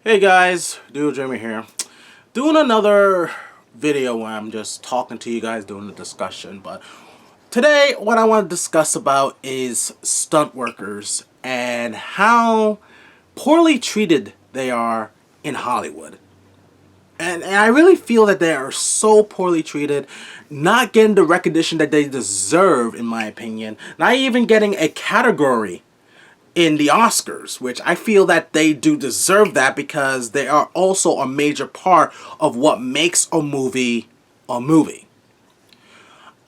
Hey guys, Dude Jimmy here. Doing another video where I'm just talking to you guys, doing a discussion. But today, what I want to discuss about is stunt workers and how poorly treated they are in Hollywood. And I really feel that they are so poorly treated, not getting the recognition that they deserve, in my opinion. Not even getting a category in the Oscars, which I feel that they do deserve that because they are also a major part of what makes a movie a movie.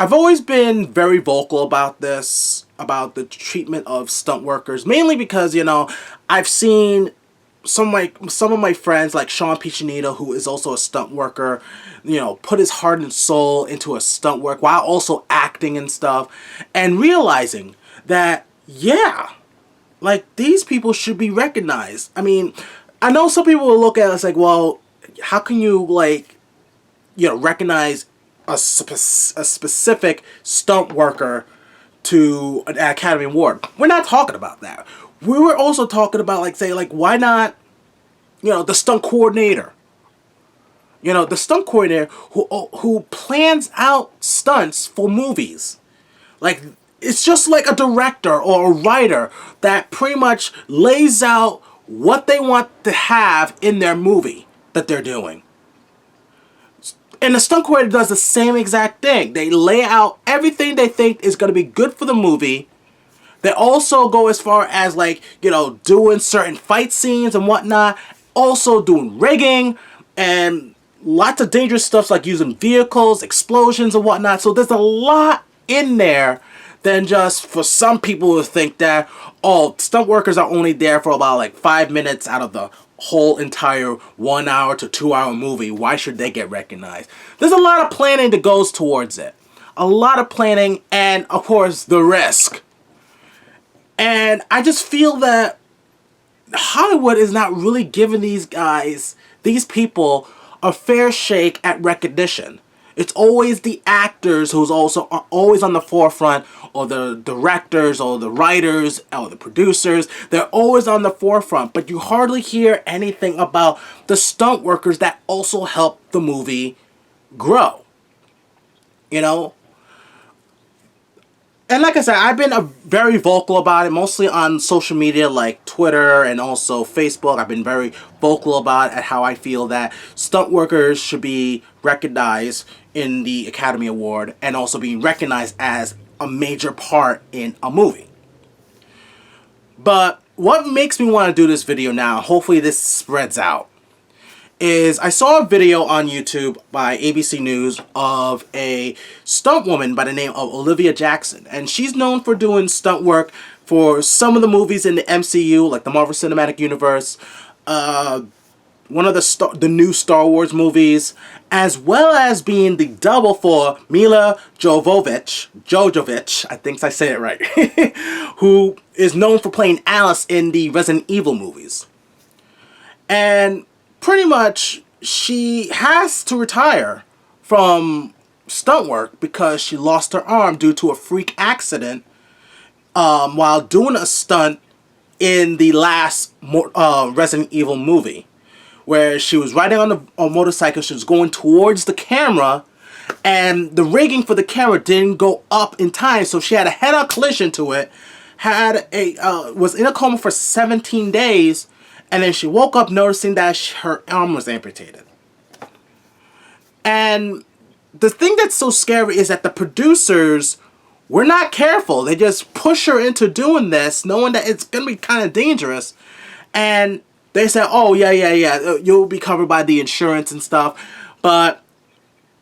I've always been very vocal about this, about the treatment of stunt workers, mainly because, I've seen some of my friends like Sean Piccinito, who is also a stunt worker, put his heart and soul into a stunt work while also acting and stuff, and realizing that, yeah, like, these people should be recognized. I mean, I know some people will look at us like, well, how can you, recognize a specific stunt worker to an Academy Award? We're not talking about that. We were also talking about, why not, the stunt coordinator? The stunt coordinator who plans out stunts for movies. Like, it's just like a director or a writer that pretty much lays out what they want to have in their movie that they're doing. And the stunt coordinator does the same exact thing. They lay out everything they think is going to be good for the movie. They also go as far as, doing certain fight scenes and whatnot. Also doing rigging and lots of dangerous stuff like using vehicles, explosions and whatnot. So there's a lot in there than just for some people to think that, oh, stunt workers are only there for about 5 minutes out of the whole entire 1 hour to 2 hour movie. Why should they get recognized? There's a lot of planning that goes towards it. A lot of planning and, of course, the risk. And I just feel that Hollywood is not really giving these people, a fair shake at recognition. It's always the actors who's also are always on the forefront, or the directors, or the writers, or the producers. They're always on the forefront, but you hardly hear anything about the stunt workers that also help the movie grow. And like I said, I've been very vocal about it, mostly on social media like Twitter and also Facebook. I've been very vocal about it, how I feel that stunt workers should be recognized in the Academy Award and also being recognized as a major part in a movie. But what makes me want to do this video now, hopefully this spreads out, is I saw a video on YouTube by ABC News of a stunt woman by the name of Olivia Jackson. And she's known for doing stunt work for some of the movies in the MCU, like the Marvel Cinematic Universe, one of the new Star Wars movies, as well as being the double for Mila Jovovich, I think I say it right, who is known for playing Alice in the Resident Evil movies. And pretty much, she has to retire from stunt work because she lost her arm due to a freak accident while doing a stunt in the last Resident Evil movie, where she was riding on a motorcycle. She was going towards the camera, and the rigging for the camera didn't go up in time, so she had a head-on collision to it. Was in a coma for 17 days. And then she woke up noticing that her arm was amputated. And the thing that's so scary is that the producers were not careful. They just push her into doing this, knowing that it's going to be kind of dangerous. And they said, oh, yeah, you'll be covered by the insurance and stuff. But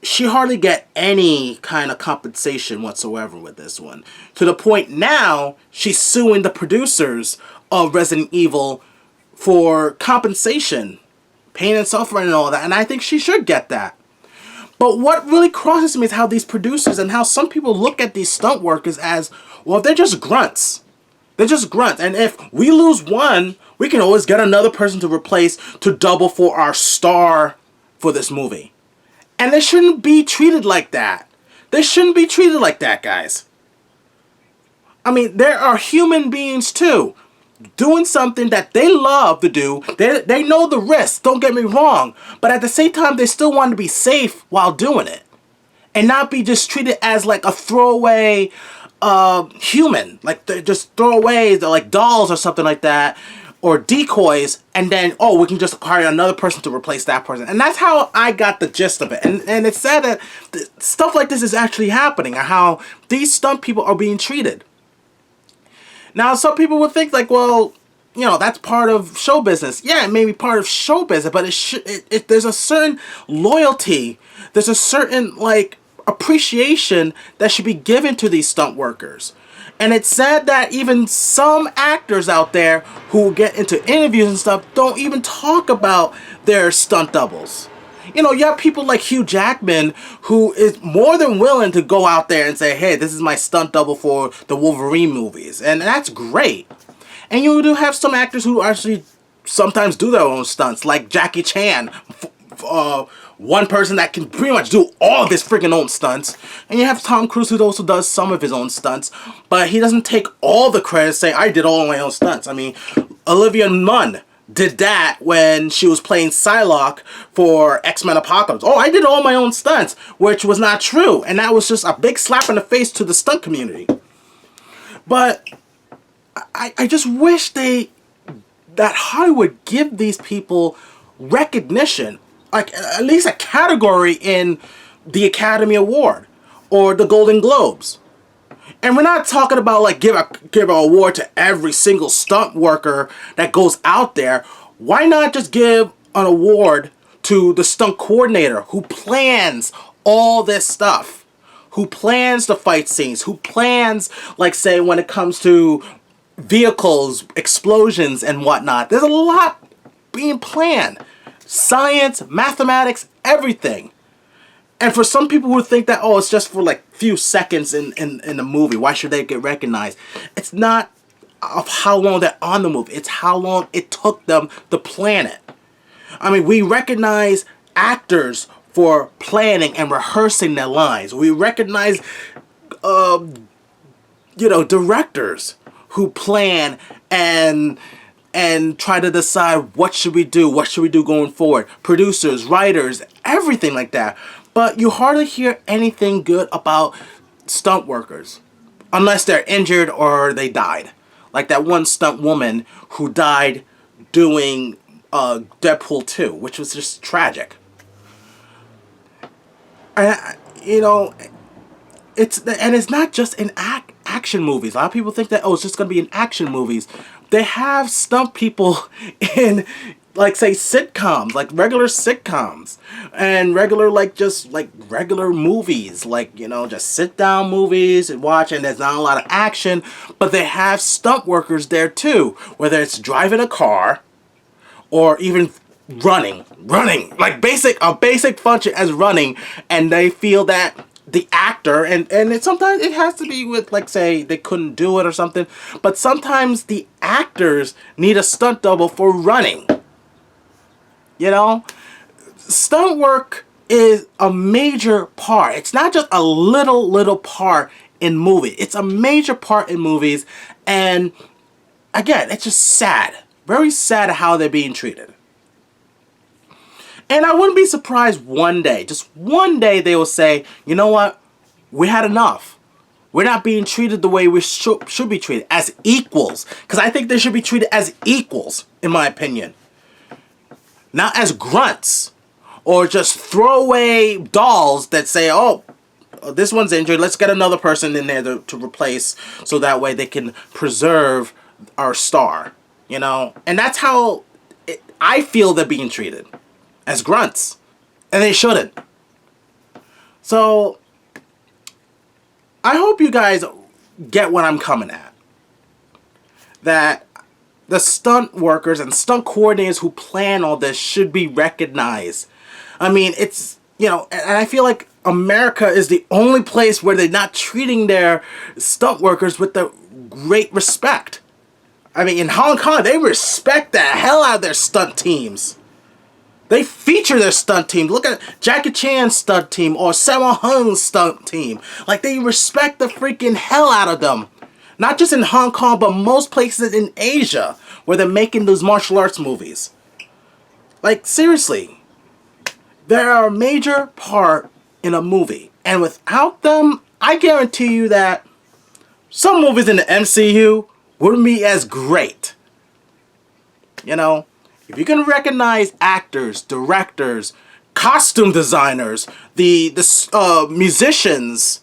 she hardly get any kind of compensation whatsoever with this one. To the point now, she's suing the producers of Resident Evil for compensation, pain and suffering and all that, and I think she should get that. But what really crosses me is how these producers and how some people look at these stunt workers as, well, they're just grunts. They're just grunts, and if we lose one, we can always get another person to replace to double for our star for this movie. And they shouldn't be treated like that. They shouldn't be treated like that, guys. I mean, there are human beings too. doing something that they love to do. They know the risks, don't get me wrong, but at the same time, they still want to be safe while doing it. And not be just treated as like a throwaway human. Like they're just throwaways, they're like dolls or something like that. Or decoys, and then, oh, we can just hire another person to replace that person. And that's how I got the gist of it. And it's sad that stuff like this is actually happening, and how these stunt people are being treated. Now, some people would think, like, well, you know, that's part of show business. Yeah, it may be part of show business, but there's a certain loyalty, there's a certain, like, appreciation that should be given to these stunt workers. And it's sad that even some actors out there who get into interviews and stuff don't even talk about their stunt doubles. You know, you have people like Hugh Jackman, who is more than willing to go out there and say, hey, this is my stunt double for the Wolverine movies. And that's great. And you do have some actors who actually sometimes do their own stunts, like Jackie Chan, one person that can pretty much do all of his freaking own stunts. And you have Tom Cruise, who also does some of his own stunts, but he doesn't take all the credit, say, I did all my own stunts. I mean, Olivia Munn did that when she was playing Psylocke for X-Men Apocalypse. Oh, I did all my own stunts, which was not true. And that was just a big slap in the face to the stunt community. But I just wish that Hollywood give these people recognition, like at least a category in the Academy Award or the Golden Globes. And we're not talking about like give an award to every single stunt worker that goes out there. Why not just give an award to the stunt coordinator who plans all this stuff, who plans the fight scenes, who plans, like, say, when it comes to vehicles, explosions, and whatnot. There's a lot being planned. Science, mathematics, everything. And for some people who think that, oh, it's just for like few seconds in the movie, why should they get recognized? It's not of how long they're on the movie. It's how long it took them to plan it. I mean, we recognize actors for planning and rehearsing their lines. We recognize, directors who plan and try to decide what should we do going forward. Producers, writers, everything like that. But you hardly hear anything good about stunt workers unless they're injured or they died. Like that one stunt woman who died doing Deadpool 2, which was just tragic. It's not just in action movies. A lot of people think that, oh, it's just going to be in action movies. They have stunt people in, like, say, sitcoms, like regular sitcoms, and regular movies, like, just sit down movies and watch, and there's not a lot of action, but they have stunt workers there too, whether it's driving a car or even running, like a basic function as running, and they feel that the actor, and sometimes it has to be with, like, say, they couldn't do it or something, but sometimes the actors need a stunt double for running. Stunt work is a major part. It's not just a little part in movies. It's a major part in movies, and again, it's just sad. Very sad how they're being treated. And I wouldn't be surprised just one day, they will say, you know what? We had enough. We're not being treated the way we should be treated, as equals. Because I think they should be treated as equals, in my opinion. Not as grunts. Or just throwaway dolls that say, oh, this one's injured. Let's get another person in there to replace, so that way they can preserve our star. And that's how I feel they're being treated. As grunts. And they shouldn't. So, I hope you guys get what I'm coming at. That the stunt workers and stunt coordinators who plan all this should be recognized. I mean, it's, and I feel like America is the only place where they're not treating their stunt workers with the great respect. I mean, in Hong Kong, they respect the hell out of their stunt teams. They feature their stunt team. Look at Jackie Chan's stunt team or Sammo Hung's stunt team. Like, they respect the freaking hell out of them. Not just in Hong Kong, but most places in Asia where they're making those martial arts movies. Like, seriously. They're a major part in a movie. And without them, I guarantee you that some movies in the MCU wouldn't be as great. You know, if you can recognize actors, directors, costume designers, the musicians,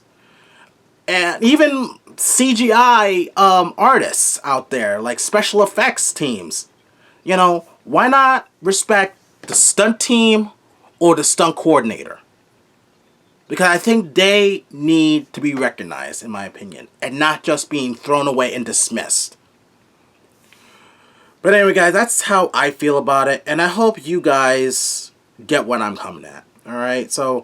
and even CGI artists out there, like special effects teams, you know, why not respect the stunt team or the stunt coordinator? Because I think they need to be recognized, in my opinion, and not just being thrown away and dismissed. But anyway, guys, that's how I feel about it, and I hope you guys get what I'm coming at. Alright, so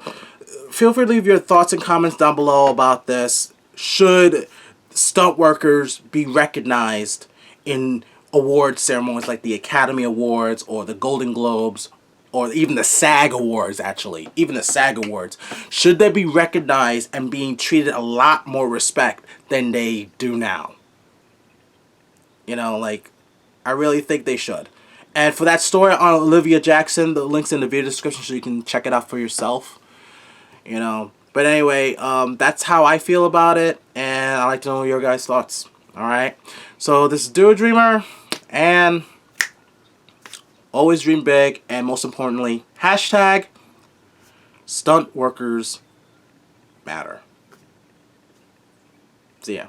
feel free to leave your thoughts and comments down below about this. Should stunt workers be recognized in award ceremonies like the Academy Awards or the Golden Globes, or even the SAG Awards, actually. Even the SAG Awards. Should they be recognized and being treated a lot more respect than they do now? You know, like, I really think they should. And for that story on Olivia Jackson, the link's in the video description so you can check it out for yourself. You know, but anyway, that's how I feel about it, and I'd like to know your guys' thoughts. Alright? So, this is Do a Dreamer, and always dream big, and most importantly, hashtag stunt workers matter. See ya.